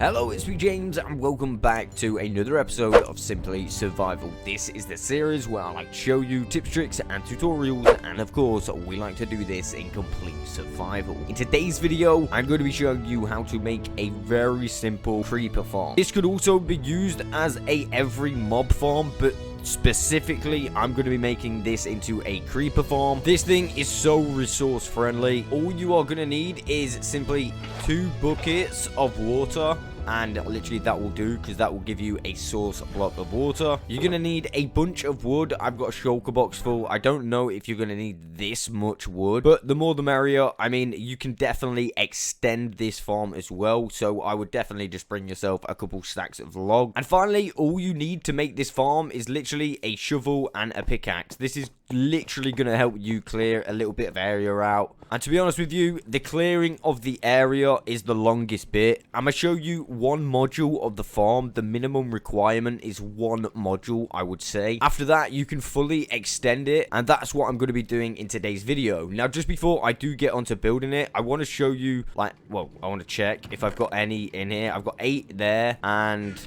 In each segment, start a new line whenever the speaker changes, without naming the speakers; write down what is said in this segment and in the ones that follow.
Hello, it's Itsmejames and welcome back to another episode of Simply Survival. This is the series where I like to show you tips, tricks and tutorials, and of course we like to do this in complete survival. In today's video, I'm going to be showing you how to make a very simple creeper farm. This could also be used as a every mob farm, but specifically, I'm going to be making this into a creeper farm. This thing is so resource friendly. All you are going to need is simply 2 buckets of water. And literally that will do, because that will give you a source block of water. You're going to need a bunch of wood. I've got a shulker box full. I don't know if you're going to need this much wood, but the more the merrier. I mean, you can definitely extend this farm as well, so I would definitely just bring yourself a couple stacks of log. And finally, all you need to make this farm is literally a shovel and a pickaxe. This is literally going to help you clear a little bit of area out. And to be honest with you, the clearing of the area is the longest bit. I'm going to show you one module of the farm. The minimum requirement is 1 module, I would say. After that, you can fully extend it, and that's what I'm going to be doing in today's video. Now, just before I do get onto building it, I want to show you, I want to check if I've got any in here. I've got 8 there, and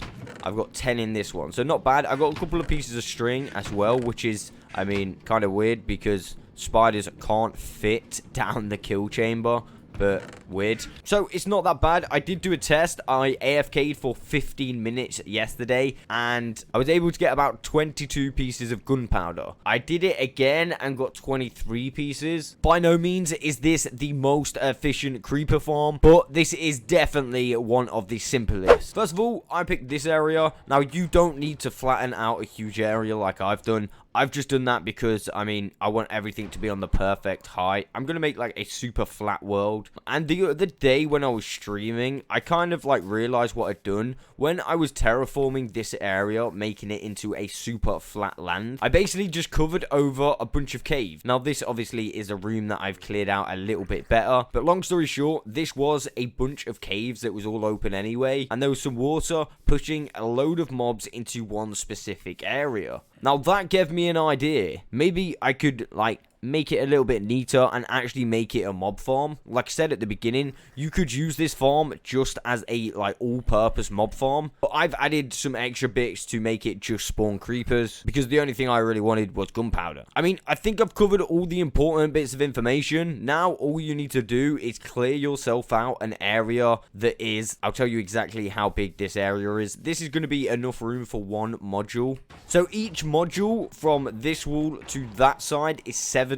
I've got 10 in this one. So not bad. I've got a couple of pieces of string as well, which is, I mean, kind of weird because spiders can't fit down the kill chamber, but weird. So it's not that bad. I did do a test. I AFK'd for 15 minutes yesterday, and I was able to get about 22 pieces of gunpowder. I did it again and got 23 pieces. By no means is this the most efficient creeper farm, but this is definitely one of the simplest. First of all, I picked this area. Now, you don't need to flatten out a huge area like I've done. I've just done that because, I mean, I want everything to be on the perfect height. I'm going to make, like, a super flat world. And the other day when I was streaming, I kind of, like, realized what I'd done. When I was terraforming this area, making it into a super flat land, I basically just covered over a bunch of caves. Now, this obviously is a room that I've cleared out a little bit better. But long story short, this was a bunch of caves that was all open anyway. And there was some water pushing a load of mobs into one specific area. Now, that gave me an idea. Maybe I could, like, make it a little bit neater and actually make it a mob farm. Like I said at the beginning, you could use this farm just as a, like, all-purpose mob farm. But I've added some extra bits to make it just spawn creepers, because the only thing I really wanted was gunpowder. I mean, I think I've covered all the important bits of information. Now, all you need to do is clear yourself out an area that is, I'll tell you exactly how big this area is. This is going to be enough room for 1 module. So each module from this wall to that side is 17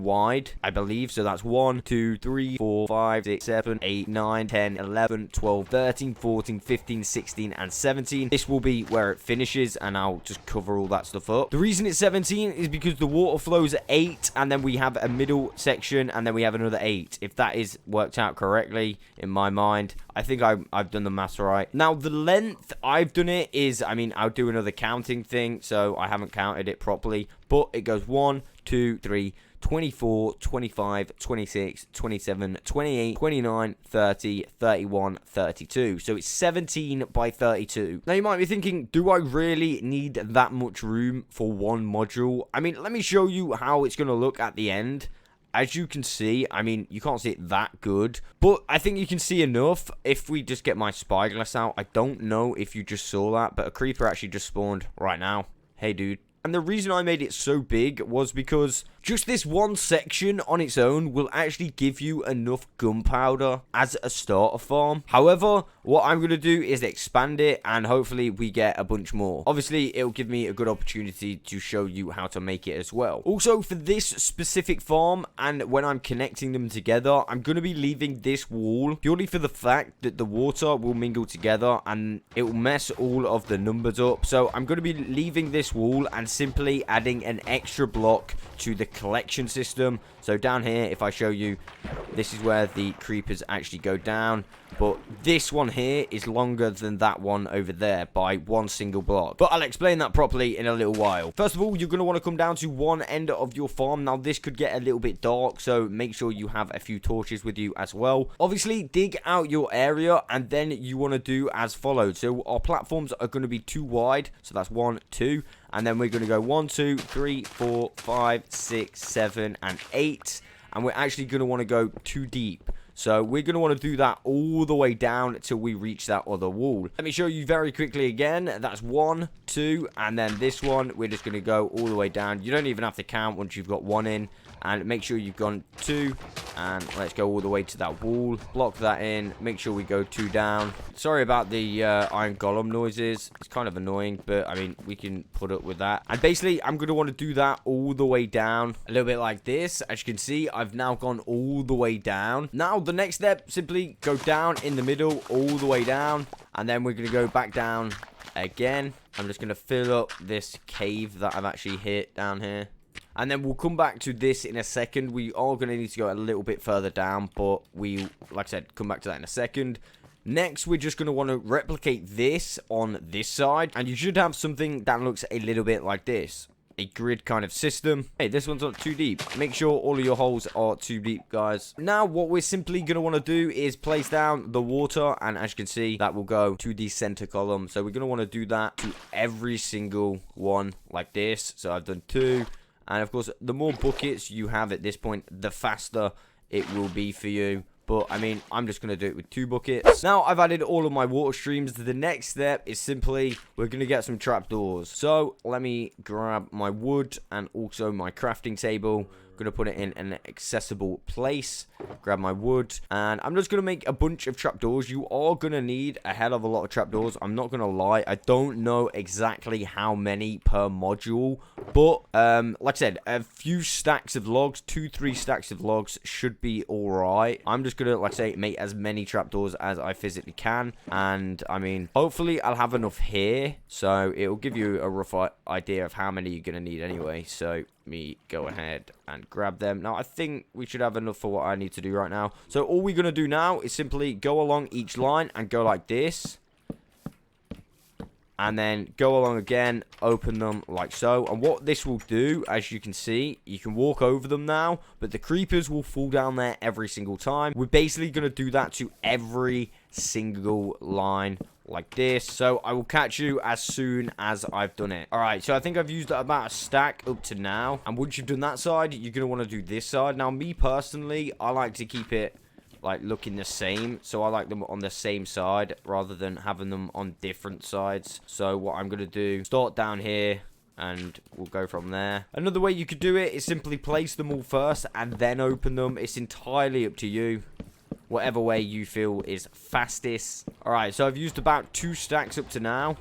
wide, I believe. So that's 1, 2, 3, 4, 5, 6, 7, 8, 9, 10, 11, 12, 13, 14, 15, 16, and 17. This will be where it finishes, and I'll just cover all that stuff up. The reason it's 17 is because the water flows at 8, and then we have a middle section, and then we have another 8. If that is worked out correctly in my mind, I think I've done the maths right. Now, the length I've done it is, I mean, I'll do another counting thing, so I haven't counted it properly, but it goes 1, 2, 3, 24, 25, 26, 27, 28, 29, 30, 31, 32. So it's 17 by 32. Now you might be thinking, do I really need that much room for 1 module? I mean, let me show you how it's going to look at the end. As you can see, I mean, you can't see it that good, but I think you can see enough if we just get my spyglass out. I don't know if you just saw that, but a creeper actually just spawned right now. Hey, dude. And the reason I made it so big was because just this one section on its own will actually give you enough gunpowder as a starter farm. However, what I'm going to do is expand it, and hopefully we get a bunch more. Obviously, it'll give me a good opportunity to show you how to make it as well. Also, for this specific farm, and when I'm connecting them together, I'm going to be leaving this wall purely for the fact that the water will mingle together and it will mess all of the numbers up. So I'm going to be leaving this wall and simply adding an extra block to the collection system. So down here, if I show you, this is where the creepers actually go down, but this one here is longer than that one over there by 1 single block. But I'll explain that properly in a little while. First of all, you're going to want to come down to one end of your farm. Now, this could get a little bit dark, so make sure you have a few torches with you as well. Obviously, dig out your area, and then you want to do as followed. So our platforms are going to be 2 wide, so that's 1, 2, and then we're going to go 1, 2, 3, 4, 5, 6, 7, and 8. And we're actually going to want to go 2 deep. So we're going to want to do that all the way down until we reach that other wall. Let me show you very quickly again. That's 1, 2, and then this one, we're just going to go all the way down. You don't even have to count once you've got 1 in. And make sure you've gone 2, and let's go all the way to that wall. Block that in. Make sure we go 2 down. Sorry about the iron golem noises. It's kind of annoying, but I mean, we can put up with that. And basically, I'm going to want to do that all the way down, a little bit like this. As you can see, I've now gone all the way down. Now, the next step, simply go down in the middle, all the way down, and then we're going to go back down again. I'm just going to fill up this cave that I've actually hit down here. And then we'll come back to this in a second. We are going to need to go a little bit further down, but we, like I said, come back to that in a second. Next, we're just going to want to replicate this on this side. And you should have something that looks a little bit like this. A grid kind of system. Hey, this one's not too deep. Make sure all of your holes are too deep, guys. Now, what we're simply going to want to do is place down the water. And as you can see, that will go to the center column. So we're going to want to do that to every single one like this. So I've done 2. And, of course, the more buckets you have at this point, the faster it will be for you. But, I mean, I'm just going to do it with 2 buckets. Now, I've added all of my water streams. The next step is simply, we're going to get some trapdoors. So, let me grab my wood and also my crafting table. Going to put it in an accessible place. Grab my wood, and I'm just going to make a bunch of trapdoors. You are going to need a hell of a lot of trapdoors. I'm not going to lie, I don't know exactly how many per module, but like I said, a few stacks of logs, 2-3 stacks of logs should be all right. I'm just going to, like I say, make as many trapdoors as I physically can, and I mean, hopefully I'll have enough here, so it'll give you a rough idea of how many you're going to need anyway. So me go ahead and grab them. Now, I think we should have enough for what I need to do right now. So all we're going to do now is simply go along each line and go like this. And then go along again, open them like so. And what this will do, as you can see, you can walk over them now, but the creepers will fall down there every single time. We're basically going to do that to every single line like this. So I will catch you as soon as I've done it. All right, so I think I've used about a stack up to now. And once you've done that side, you're going to want to do this side. Now, me personally, I like to keep it like looking the same, so I like them on the same side rather than having them on different sides. So what I'm going to do, start down here and we'll go from there. Another way you could do it is simply place them all first and then open them. It's entirely up to you, whatever way you feel is fastest. Alright, so I've used about 2 stacks up to now.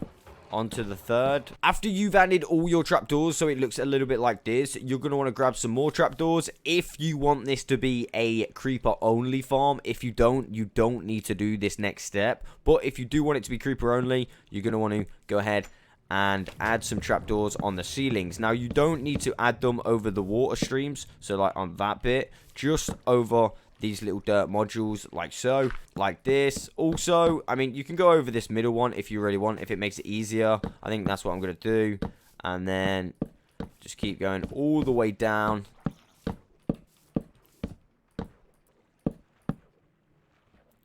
On to the third. After you've added all your trapdoors, so it looks a little bit like this, you're going to want to grab some more trapdoors if you want this to be a creeper only farm. If you don't need to do this next step. But if you do want it to be creeper only, you're going to want to go ahead and add some trapdoors on the ceilings. Now, you don't need to add them over the water streams, so like on that bit, just over these little dirt modules like so, like this. Also, I mean, you can go over this middle one if you really want, if it makes it easier. I think that's what I'm going to do. And then just keep going all the way down.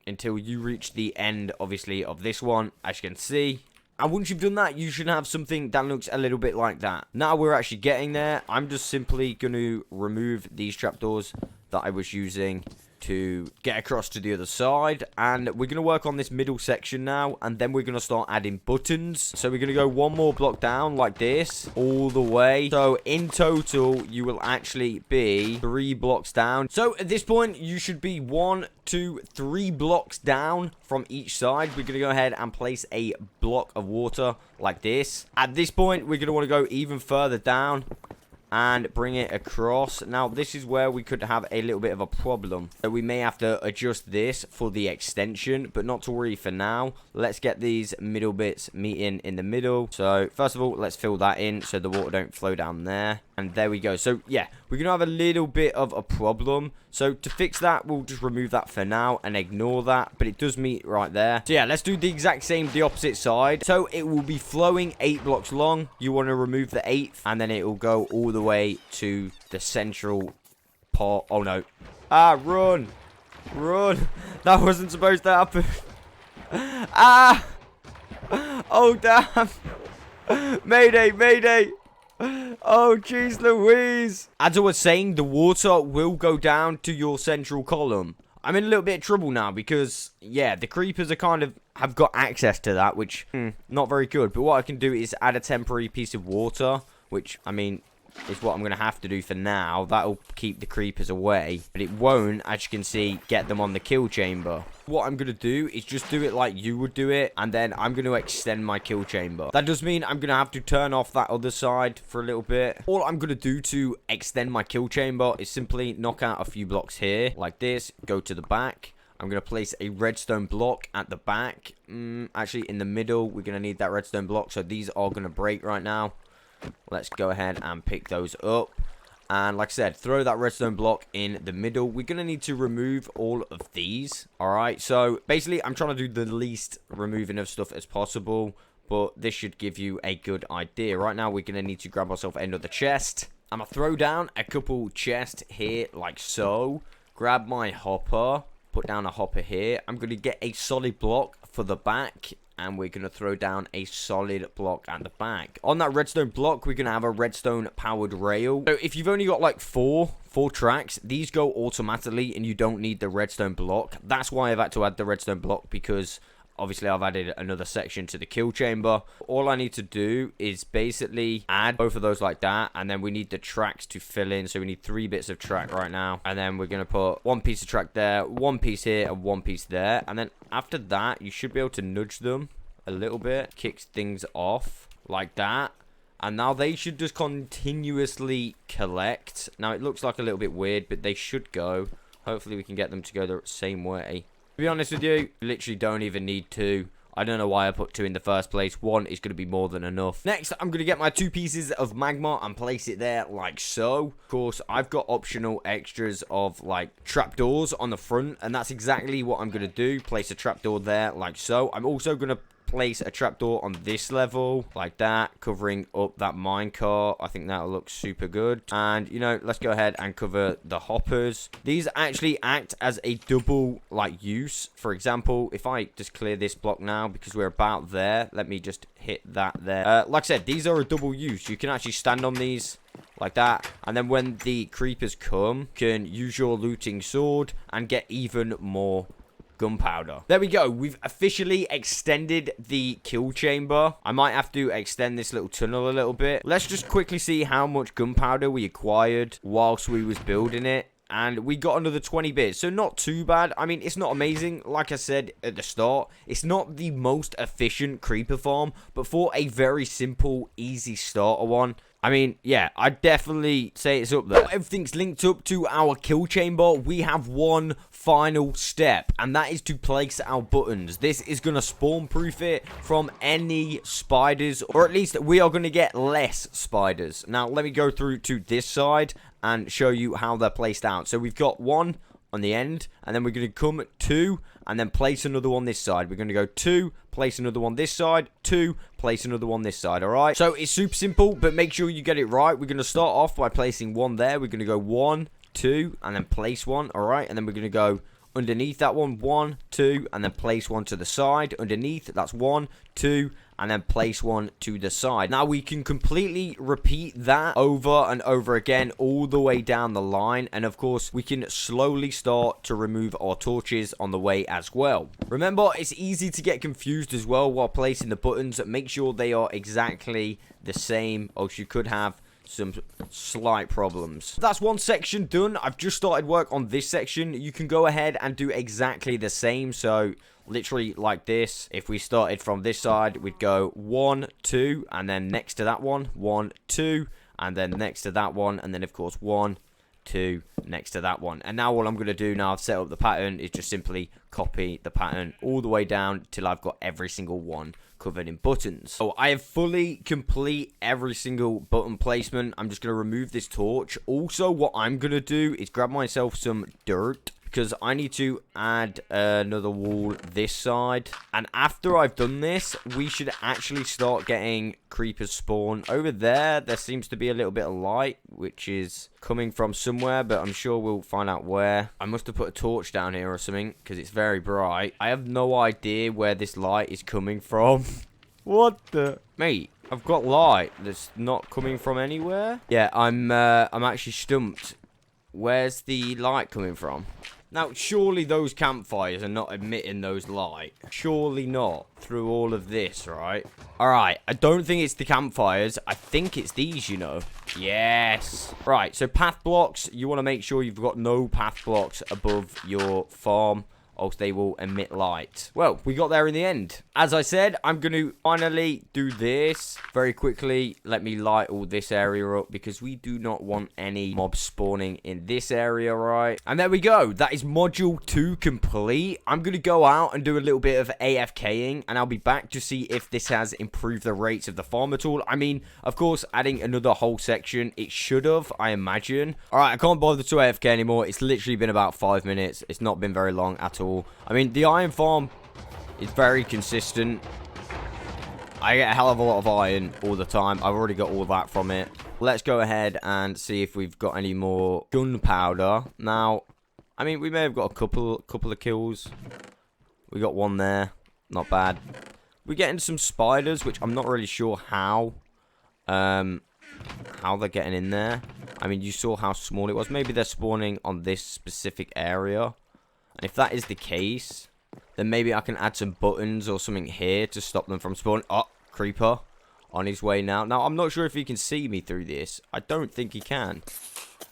Until you reach the end, obviously, of this one, as you can see. And once you've done that, you should have something that looks a little bit like that. Now we're actually getting there. I'm just simply going to remove these trapdoors that I was using to get across to the other side, and we're going to work on this middle section now, and then we're going to start adding buttons. So we're going to go 1 more block down like this all the way. So in total you will actually be 3 blocks down. So at this point you should be 1, 2, 3 blocks down from each side. We're going to go ahead and place a block of water like this. At this point we're going to want to go even further down and bring it across. Now, this is where we could have a little bit of a problem. So we may have to adjust this for the extension, but not to worry for now. Let's get these middle bits meeting in the middle. So, first of all, let's fill that in so the water don't flow down there. And there we go. So, yeah, we're going to have a little bit of a problem. So, to fix that, we'll just remove that for now and ignore that. But it does meet right there. So, yeah, let's do the exact same, the opposite side. So, it will be flowing 8 blocks long. You want to remove the 8th, and then it will go all the way to the central part. Oh, no. Ah, run. Run. That wasn't supposed to happen. Ah. Oh, damn. Mayday, mayday. Oh, jeez Louise. As I was saying, the water will go down to your central column. I'm in a little bit of trouble now because, yeah, the creepers are kind of have got access to that, which, not very good. But what I can do is add a temporary piece of water, which, I mean, is what I'm going to have to do for now. That'll keep the creepers away, but it won't, as you can see, get them on the kill chamber. What I'm going to do is just do it like you would do it, and then I'm going to extend my kill chamber. That does mean I'm going to have to turn off that other side for a little bit. All I'm going to do to extend my kill chamber is simply knock out a few blocks here, like this, go to the back. I'm going to place a redstone block at the back. Actually, in the middle, we're going to need that redstone block, so these are going to break right now. Let's go ahead and pick those up. And like I said, throw that redstone block in the middle. We're going to need to remove all of these. Alright, so basically I'm trying to do the least removing of stuff as possible. But this should give you a good idea. Right now we're going to need to grab ourselves another chest. I'm going to throw down a couple chests here like so. Grab my hopper. Put down a hopper here. I'm going to get a solid block for the back. And we're going to throw down a solid block at the back. On that redstone block, we're going to have a redstone powered rail. So if you've only got like four tracks, these go automatically and you don't need the redstone block. That's why I've had to add the redstone block, because obviously I've added another section to the kill chamber. All I need to do is basically add both of those like that, and then we need the tracks to fill in. So we need 3 bits of track right now, and then we're going to put 1 piece of track there, 1 piece here, and 1 piece there. And then after that, you should be able to nudge them a little bit, kicks things off like that. And now they should just continuously collect. Now it looks like a little bit weird, but they should go. Hopefully we can get them to go the same way. To be honest with you, literally don't even need 2. I don't know why I put 2 in the first place. 1 is going to be more than enough. Next, I'm going to get my 2 pieces of magma and place it there like so. Of course, I've got optional extras of like trapdoors on the front, and that's exactly what I'm going to do. Place a trapdoor there like so. I'm also going to place a trapdoor on this level like that, covering up that minecart. I think that'll look super good. And you know, let's go ahead and cover the hoppers. These actually act as a double like use. For example, if I just clear this block now because we're about there, let me just hit that there. Like I said, these are a double use. You can actually stand on these like that, and then when the creepers come, you can use your looting sword and get even more gunpowder. There we go. We've officially extended the kill chamber. I might have to extend this little tunnel a little bit. Let's just quickly see how much gunpowder we acquired whilst we was building it. And we got another 20 bits, so not too bad. I mean, it's not amazing. Like I said at the start, it's not the most efficient creeper farm, but for a very simple, easy starter one, I mean, yeah, I'd definitely say it's up there. Everything's linked up to our kill chamber. We have one final step, and that is to place our buttons. This is going to spawn proof it from any spiders, or at least we are going to get less spiders. Now, let me go through to this side and show you how they're placed out. So we've got 1 on the end, and then we're going to come 2 and then place another one this side. We're going to go 2, place another one this side, 2, place another one this side. All right, so it's super simple, but make sure you get it right. We're going to start off by placing 1 there. We're going to go 1, 2, and then place 1. All right, and then we're going to go underneath that one, 1, 2, and then place 1 to the side. Underneath, that's 1, 2, and then place 1 to the side. Now we can completely repeat that over and over again all the way down the line, and of course we can slowly start to remove our torches on the way as well. Remember, it's easy to get confused as well while placing the buttons. Make sure they are exactly the same, or you could have some slight problems. That's one section done. I've just started work on this section. You can go ahead and do exactly the same. So literally like this. If we started from this side, we'd go 1, 2, and then next to that one, 1, 2, and then next to that one, and then of course 1, 2, next to that one. And now what I'm going to do now I've set up the pattern is just simply copy the pattern all the way down till I've got every single one covered in buttons. So I have fully complete every single button placement. I'm just going to remove this torch. Also, what I'm going to do is grab myself some dirt, because I need to add another wall this side. And after I've done this, we should actually start getting creepers spawn. Over there, there seems to be a little bit of light, which is coming from somewhere, but I'm sure we'll find out where. I must have put a torch down here or something, because it's very bright. I have no idea where this light is coming from. What the? Mate, I've got light that's not coming from anywhere. Yeah, I'm actually stumped. Where's the light coming from? Now, surely those campfires are not emitting those light. Surely not. Through all of this, right? Alright, I don't think it's the campfires. I think it's these, you know. Yes. Right, so path blocks. You want to make sure you've got no path blocks above your farm, else they will emit light. Well, we got there in the end. As I said, I'm going to finally do this very quickly. Let me light all this area up because we do not want any mobs spawning in this area, right? And there we go. That is module 2 complete. I'm going to go out and do a little bit of AFKing, and I'll be back to see if this has improved the rates of the farm at all. I mean, of course, adding another whole section, it should have, I imagine. All right, I can't bother to AFK anymore. It's literally been about 5 minutes. It's not been very long at all. I mean, the iron farm is very consistent. I get a hell of a lot of iron all the time. I've already got all that from it. Let's go ahead and see if we've got any more gunpowder. Now, I mean, we may have got a couple of kills. We got one there. Not bad. We're getting some spiders, which I'm not really sure how they're getting in there. I mean, you saw how small it was. Maybe they're spawning on this specific area. And if that is the case, then maybe I can add some buttons or something here to stop them from spawning. Oh, creeper on his way now. Now, I'm not sure if he can see me through this. I don't think he can.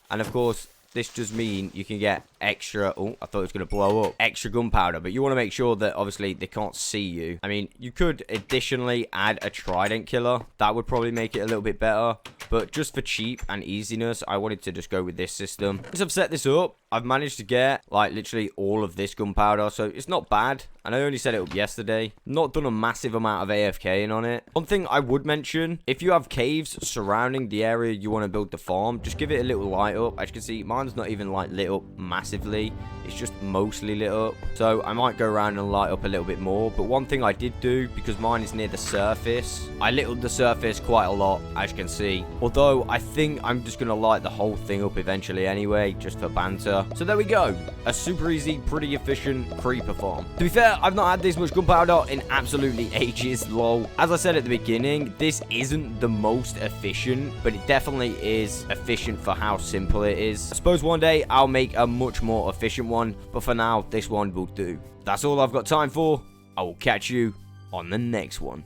And, of course, this does mean you can get extra... Oh, I thought it was going to blow up. Extra gunpowder. But you want to make sure that, obviously, they can't see you. I mean, you could additionally add a trident killer. That would probably make it a little bit better. But just for cheap and easiness, I wanted to just go with this system. Since I've set this up, I've managed to get, like, literally all of this gunpowder. So it's not bad. And I only set it up yesterday. Not done a massive amount of AFKing on it. One thing I would mention, if you have caves surrounding the area you want to build the farm, just give it a little light up. As you can see, mine's not even, like, lit up massively. It's just mostly lit up. So I might go around and light up a little bit more. But one thing I did do, because mine is near the surface, I lit up the surface quite a lot, as you can see. Although, I think I'm just going to light the whole thing up eventually anyway, just for banter. So there we go. A super easy, pretty efficient creeper farm. To be fair, I've not had this much gunpowder in absolutely ages, lol. As I said at the beginning, this isn't the most efficient, but it definitely is efficient for how simple it is. I suppose one day I'll make a much more efficient one, but for now, this one will do. That's all I've got time for. I will catch you on the next one.